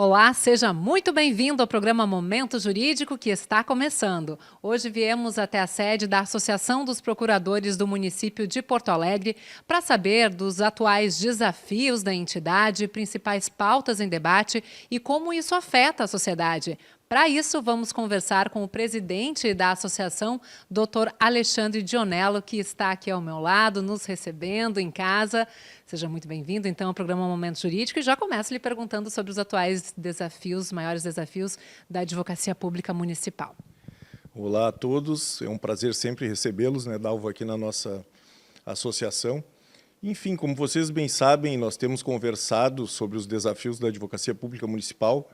Olá, seja muito bem-vindo ao programa Momento Jurídico que está começando. Hoje viemos até a sede da Associação dos Procuradores do município de Porto Alegre para saber dos atuais desafios da entidade, principais pautas em debate e como isso afeta a sociedade. Para isso, vamos conversar com o presidente da associação, Dr. Alexandre Dionello, que está aqui ao meu lado, nos recebendo em casa. Seja muito bem-vindo, então, ao programa Momento Jurídico e já começo lhe perguntando sobre os atuais desafios, maiores desafios da advocacia pública municipal. Olá a todos, é um prazer sempre recebê-los, Dalva, aqui na nossa associação. Enfim, como vocês bem sabem, nós temos conversado sobre os desafios da advocacia pública municipal.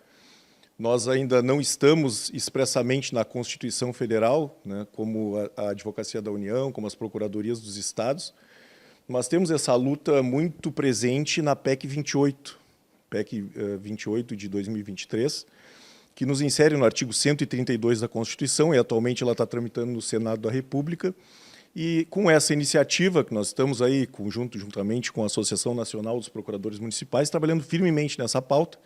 Nós ainda não estamos expressamente na Constituição Federal, como a Advocacia da União, como as Procuradorias dos Estados, mas temos essa luta muito presente na PEC 28, PEC 28 de 2023, que nos insere no artigo 132 da Constituição, e atualmente ela está tramitando no Senado da República. E com essa iniciativa, que nós estamos aí, juntamente com a Associação Nacional dos Procuradores Municipais, trabalhando firmemente nessa pauta,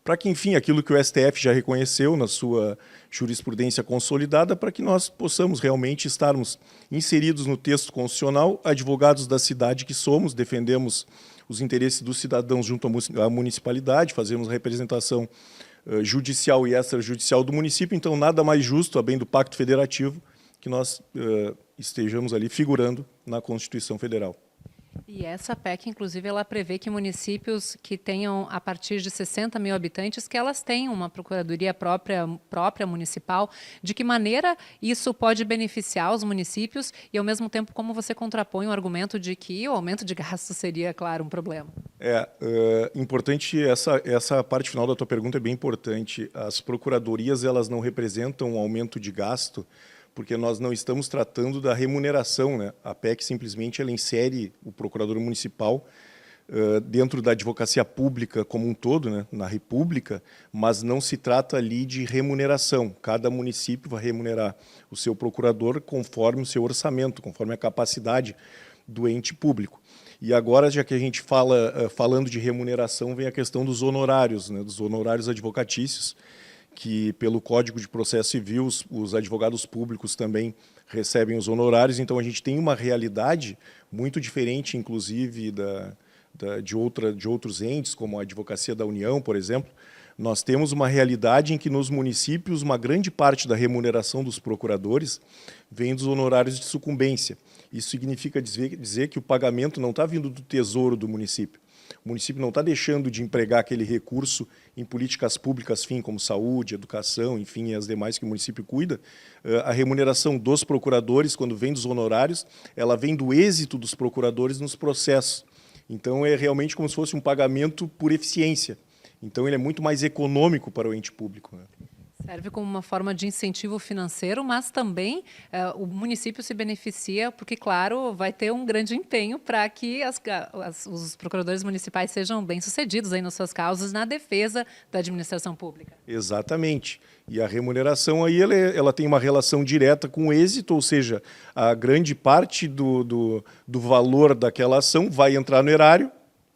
para que, enfim, aquilo que o STF já reconheceu na sua jurisprudência consolidada, para que nós possamos realmente estarmos inseridos no texto constitucional, advogados da cidade que somos, defendemos os interesses dos cidadãos junto à municipalidade, fazemos a representação judicial e extrajudicial do município, então nada mais justo, a bem do Pacto Federativo, que nós estejamos ali figurando na Constituição Federal. E essa PEC, inclusive, ela prevê que municípios que tenham, a partir de 60 mil habitantes, que elas tenham uma procuradoria própria municipal. De que maneira isso pode beneficiar os municípios e, ao mesmo tempo, como você contrapõe o argumento de que o aumento de gastos seria, claro, um problema? Importante, essa parte final da tua pergunta é bem importante. As procuradorias, elas não representam um aumento de gasto, porque nós não estamos tratando da remuneração, A PEC simplesmente ela insere o procurador municipal dentro da advocacia pública como um todo, na República, mas não se trata ali de remuneração. Cada município vai remunerar o seu procurador conforme o seu orçamento, conforme a capacidade do ente público. E agora, já que a gente falando de remuneração, vem a questão dos honorários, dos honorários advocatícios, que pelo Código de Processo Civil os advogados públicos também recebem os honorários, então a gente tem uma realidade muito diferente, inclusive, de outros entes, como a Advocacia da União, por exemplo. Nós temos uma realidade em que nos municípios uma grande parte da remuneração dos procuradores vem dos honorários de sucumbência. Isso significa dizer que o pagamento não está vindo do tesouro do município. O município não está deixando de empregar aquele recurso em políticas públicas, como saúde, educação, enfim, as demais que o município cuida. A remuneração dos procuradores, quando vem dos honorários, ela vem do êxito dos procuradores nos processos. Então, é realmente como se fosse um pagamento por eficiência. Então, ele é muito mais econômico para o ente público. Serve como uma forma de incentivo financeiro, mas também o município se beneficia, porque, claro, vai ter um grande empenho para que os procuradores municipais sejam bem-sucedidos aí nas suas causas na defesa da administração pública. Exatamente. E a remuneração aí ela tem uma relação direta com o êxito, ou seja, a grande parte do valor daquela ação vai entrar no erário,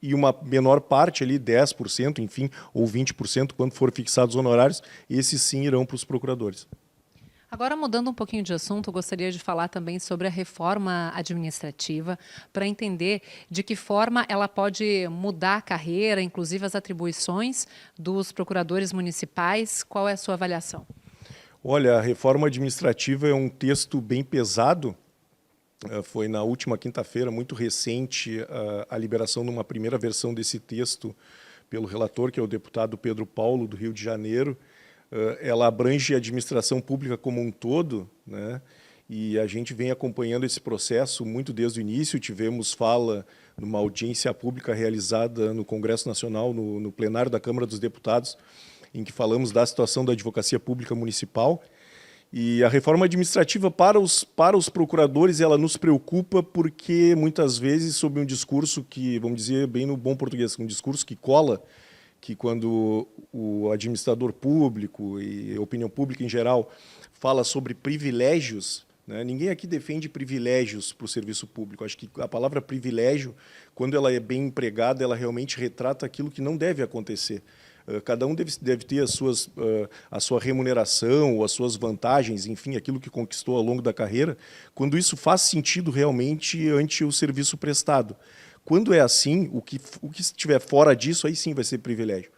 e uma menor parte, ali, 10%, enfim, ou 20%, quando for fixados os honorários, esses sim irão para os procuradores. Agora, mudando um pouquinho de assunto, eu gostaria de falar também sobre a reforma administrativa, para entender de que forma ela pode mudar a carreira, inclusive as atribuições dos procuradores municipais. Qual é a sua avaliação? Olha, a reforma administrativa é um texto bem pesado. Foi na última quinta-feira, muito recente, a liberação de uma primeira versão desse texto pelo relator, que é o deputado Pedro Paulo, do Rio de Janeiro. Ela abrange a administração pública como um todo, e a gente vem acompanhando esse processo muito desde o início. Tivemos fala numa audiência pública realizada no Congresso Nacional, no plenário da Câmara dos Deputados, em que falamos da situação da advocacia pública municipal. E a reforma administrativa para os procuradores, ela nos preocupa porque, muitas vezes, sob um discurso que, vamos dizer bem no bom português, um discurso que cola, que quando o administrador público e a opinião pública em geral fala sobre privilégios, ninguém aqui defende privilégios para o serviço público. Acho que a palavra privilégio, quando ela é bem empregada, ela realmente retrata aquilo que não deve acontecer. Cada um deve ter a sua remuneração, ou as suas vantagens, enfim, aquilo que conquistou ao longo da carreira, quando isso faz sentido realmente ante o serviço prestado. Quando é assim, o que estiver fora disso, aí sim vai ser privilégio.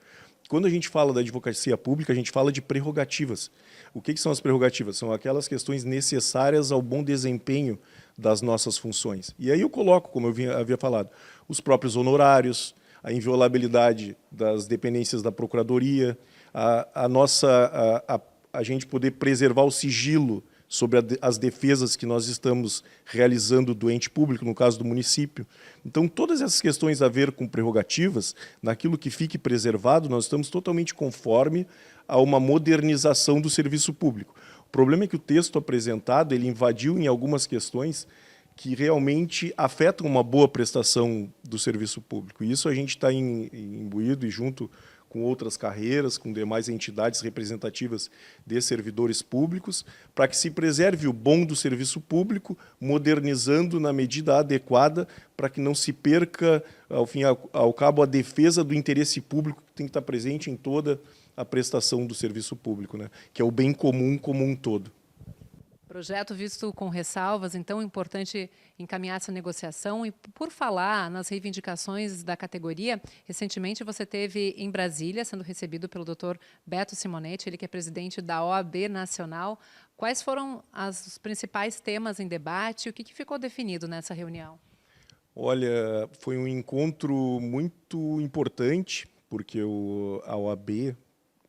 Quando a gente fala da advocacia pública, a gente fala de prerrogativas. O que são as prerrogativas? São aquelas questões necessárias ao bom desempenho das nossas funções. E aí eu coloco, como eu havia falado, os próprios honorários, a inviolabilidade das dependências da Procuradoria, a gente poder preservar o sigilo sobre as defesas que nós estamos realizando do ente público, no caso do município. Então, todas essas questões a ver com prerrogativas, naquilo que fique preservado, nós estamos totalmente conforme a uma modernização do serviço público. O problema é que o texto apresentado, ele invadiu em algumas questões que realmente afetam uma boa prestação do serviço público. E isso a gente está imbuído e junto com outras carreiras, com demais entidades representativas de servidores públicos, para que se preserve o bom do serviço público, modernizando na medida adequada, para que não se perca, ao fim e ao cabo, a defesa do interesse público que tem que estar presente em toda a prestação do serviço público, né? Que é o bem comum como um todo. Projeto visto com ressalvas, então é importante encaminhar essa negociação. E por falar nas reivindicações da categoria, recentemente você esteve em Brasília, sendo recebido pelo Dr. Beto Simonetti, ele que é presidente da OAB Nacional. Quais foram os principais temas em debate e o que ficou definido nessa reunião? Olha, foi um encontro muito importante, porque a OAB,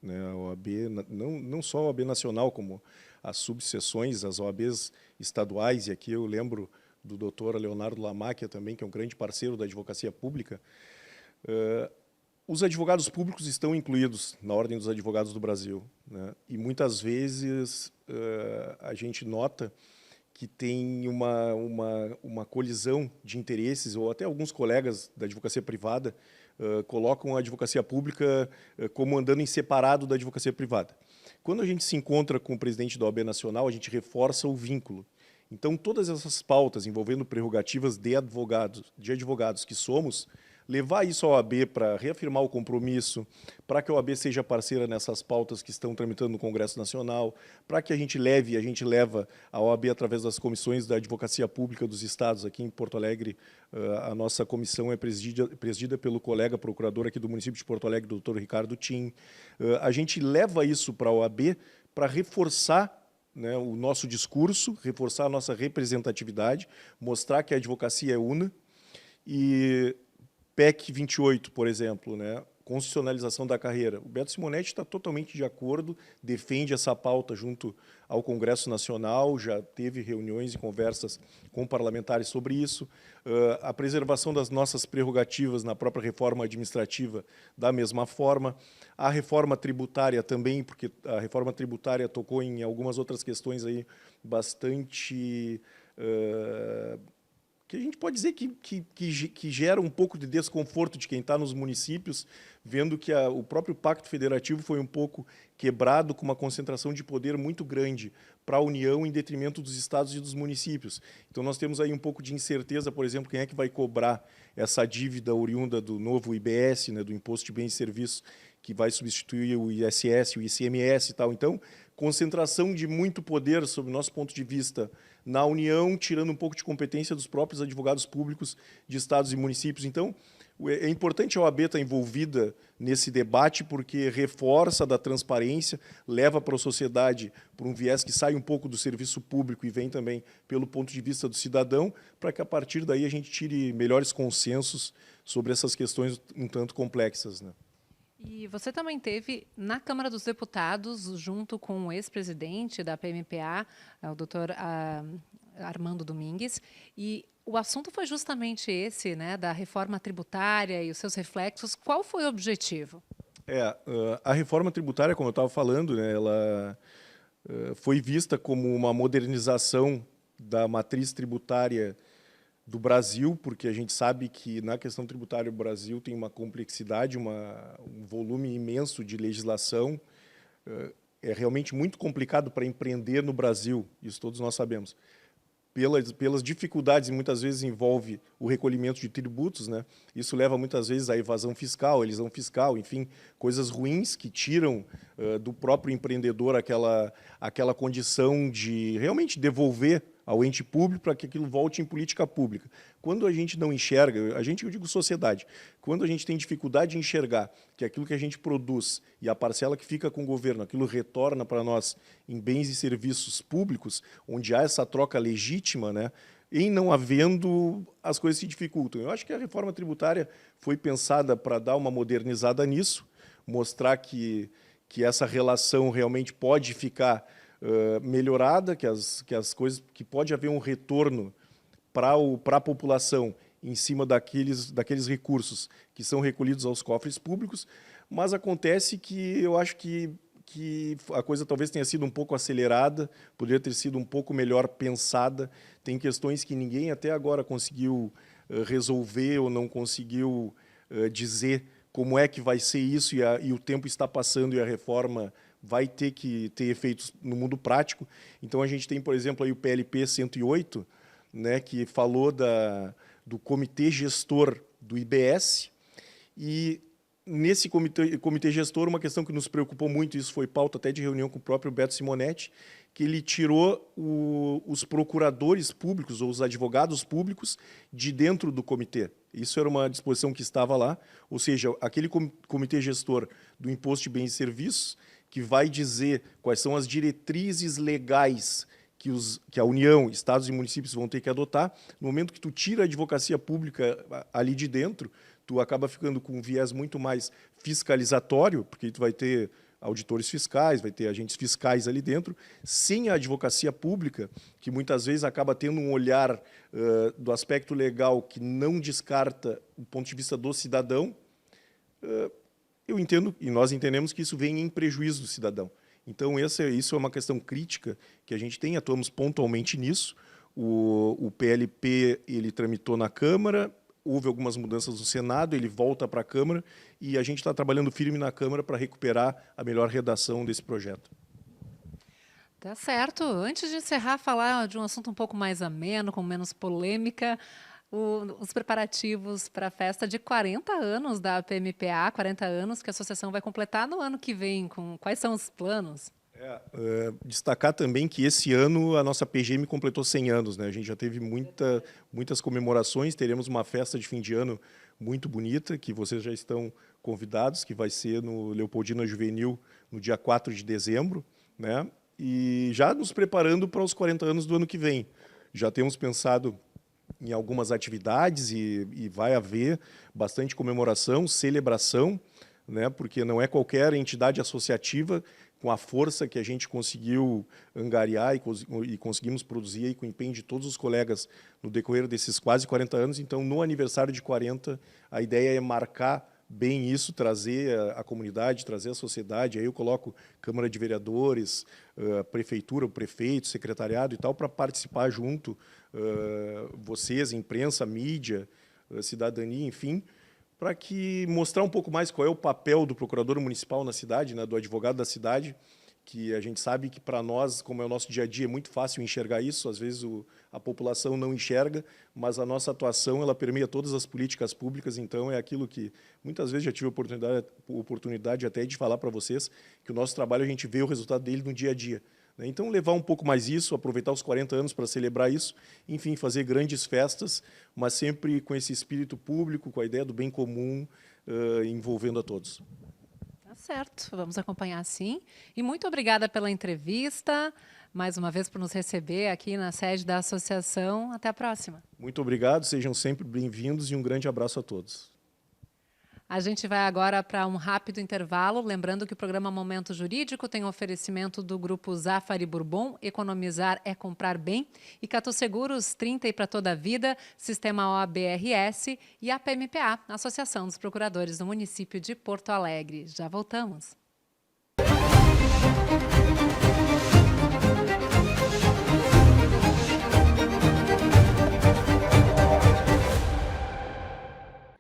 né, a OAB não só a OAB Nacional, como as subseções, as OABs estaduais, e aqui eu lembro do doutor Leonardo Lamáquia também, que é um grande parceiro da advocacia pública. Os advogados públicos estão incluídos na Ordem dos Advogados do Brasil, né? E muitas vezes a gente nota que tem uma colisão de interesses, ou até alguns colegas da advocacia privada colocam a advocacia pública como andando em separado da advocacia privada. Quando a gente se encontra com o presidente da OAB Nacional, a gente reforça o vínculo. Então, todas essas pautas envolvendo prerrogativas de advogados que somos, levar isso à OAB para reafirmar o compromisso, para que a OAB seja parceira nessas pautas que estão tramitando no Congresso Nacional, para que a gente leva a OAB através das comissões da Advocacia Pública dos Estados. Aqui em Porto Alegre, a nossa comissão é presidida pelo colega procurador aqui do município de Porto Alegre, o doutor Ricardo Tim. A gente leva isso para a OAB para reforçar, né, o nosso discurso, reforçar a nossa representatividade, mostrar que a advocacia é una. E PEC 28, por exemplo, né, constitucionalização da carreira. O Beto Simonetti está totalmente de acordo, defende essa pauta junto ao Congresso Nacional, já teve reuniões e conversas com parlamentares sobre isso. A preservação das nossas prerrogativas na própria reforma administrativa, da mesma forma. A reforma tributária também, porque a reforma tributária tocou em algumas outras questões aí bastante que a gente pode dizer que gera um pouco de desconforto de quem está nos municípios, vendo que o próprio Pacto Federativo foi um pouco quebrado com uma concentração de poder muito grande para a União em detrimento dos estados e dos municípios. Então, nós temos aí um pouco de incerteza, por exemplo, quem é que vai cobrar essa dívida oriunda do novo IBS, né, do Imposto de Bens e Serviços, que vai substituir o ISS, o ICMS e tal. Então, concentração de muito poder, sob o nosso ponto de vista, na União, tirando um pouco de competência dos próprios advogados públicos de estados e municípios. Então, é importante a OAB estar envolvida nesse debate, porque reforça da transparência, leva para a sociedade por um viés que sai um pouco do serviço público e vem também pelo ponto de vista do cidadão, para que, a partir daí, a gente tire melhores consensos sobre essas questões um tanto complexas, né? E você também esteve na Câmara dos Deputados, junto com o ex-presidente da PMPA, o doutor Armando Domingues, e o assunto foi justamente esse, né, da reforma tributária e os seus reflexos. Qual foi o objetivo? A reforma tributária, como eu estava falando, né, ela foi vista como uma modernização da matriz tributária do Brasil, porque a gente sabe que na questão tributária o Brasil tem uma complexidade, um volume imenso de legislação. É realmente muito complicado para empreender no Brasil, isso todos nós sabemos. pelas dificuldades, e muitas vezes envolve o recolhimento de tributos, né? Isso leva muitas vezes à evasão fiscal, elisão fiscal, enfim, coisas ruins que tiram do próprio empreendedor aquela condição de realmente devolver ao ente público para que aquilo volte em política pública. Quando a gente não enxerga, eu digo sociedade, quando a gente tem dificuldade de enxergar que aquilo que a gente produz e a parcela que fica com o governo, aquilo retorna para nós em bens e serviços públicos, onde há essa troca legítima, né, em não havendo, as coisas se dificultam. Eu acho que a reforma tributária foi pensada para dar uma modernizada nisso, mostrar que essa relação realmente pode ficar melhorada, que as coisas, que pode haver um retorno para a população em cima daqueles recursos que são recolhidos aos cofres públicos, mas acontece que eu acho que a coisa talvez tenha sido um pouco acelerada, poderia ter sido um pouco melhor pensada, tem questões que ninguém até agora conseguiu resolver ou não conseguiu dizer como é que vai ser isso, e o tempo está passando e a reforma vai ter que ter efeitos no mundo prático. Então, a gente tem, por exemplo, aí o PLP 108, né, que falou do comitê gestor do IBS, e nesse comitê gestor, uma questão que nos preocupou muito, isso foi pauta até de reunião com o próprio Beto Simonetti, que ele tirou os procuradores públicos ou os advogados públicos de dentro do comitê. Isso era uma disposição que estava lá, ou seja, aquele comitê gestor do Imposto de Bens e Serviços, que vai dizer quais são as diretrizes legais que a União, Estados e municípios vão ter que adotar. No momento que tu tira a advocacia pública ali de dentro, tu acaba ficando com um viés muito mais fiscalizatório, porque tu vai ter auditores fiscais, vai ter agentes fiscais ali dentro, sem a advocacia pública, que muitas vezes acaba tendo um olhar do aspecto legal que não descarta o ponto de vista do cidadão. Eu entendo, e nós entendemos que isso vem em prejuízo do cidadão. Então, isso é uma questão crítica que a gente tem, atuamos pontualmente nisso. O PLP ele tramitou na Câmara, houve algumas mudanças no Senado, ele volta para a Câmara, e a gente está trabalhando firme na Câmara para recuperar a melhor redação desse projeto. Tá certo. Antes de encerrar, falar de um assunto um pouco mais ameno, com menos polêmica, os preparativos para a festa de 40 anos da PMPA, 40 anos que a associação vai completar no ano que vem. Quais são os planos? Destacar também que esse ano a nossa PGM completou 100 anos, né? A gente já teve muitas comemorações, teremos uma festa de fim de ano muito bonita, que vocês já estão convidados, que vai ser no Leopoldina Juvenil, no dia 4 de dezembro, né? E já nos preparando para os 40 anos do ano que vem. Já temos pensado em algumas atividades e vai haver bastante comemoração, celebração, né? Porque não é qualquer entidade associativa com a força que a gente conseguiu angariar e conseguimos produzir aí com o empenho de todos os colegas no decorrer desses quase 40 anos. Então, no aniversário de 40, a ideia é marcar bem isso, trazer a comunidade, trazer a sociedade. Aí eu coloco Câmara de Vereadores, Prefeitura, o prefeito, secretariado e tal, para participar junto, vocês, imprensa, mídia, cidadania, enfim, para que mostrar um pouco mais qual é o papel do procurador municipal na cidade, né, do advogado da cidade, que a gente sabe que para nós, como é o nosso dia a dia, é muito fácil enxergar isso, às vezes a população não enxerga, mas a nossa atuação ela permeia todas as políticas públicas, então é aquilo que muitas vezes já tive a oportunidade até de falar para vocês, que o nosso trabalho a gente vê o resultado dele no dia a dia. Então, levar um pouco mais isso, aproveitar os 40 anos para celebrar isso, enfim, fazer grandes festas, mas sempre com esse espírito público, com a ideia do bem comum, envolvendo a todos. Tá certo, vamos acompanhar sim. E muito obrigada pela entrevista, mais uma vez por nos receber aqui na sede da associação. Até a próxima. Muito obrigado, sejam sempre bem-vindos e um grande abraço a todos. A gente vai agora para um rápido intervalo, lembrando que o programa Momento Jurídico tem oferecimento do Grupo Zafari Bourbon, Economizar é Comprar Bem, e Catu Seguros, 30 e para toda a vida, Sistema OAB-RS e a PMPA, Associação dos Procuradores do Município de Porto Alegre. Já voltamos.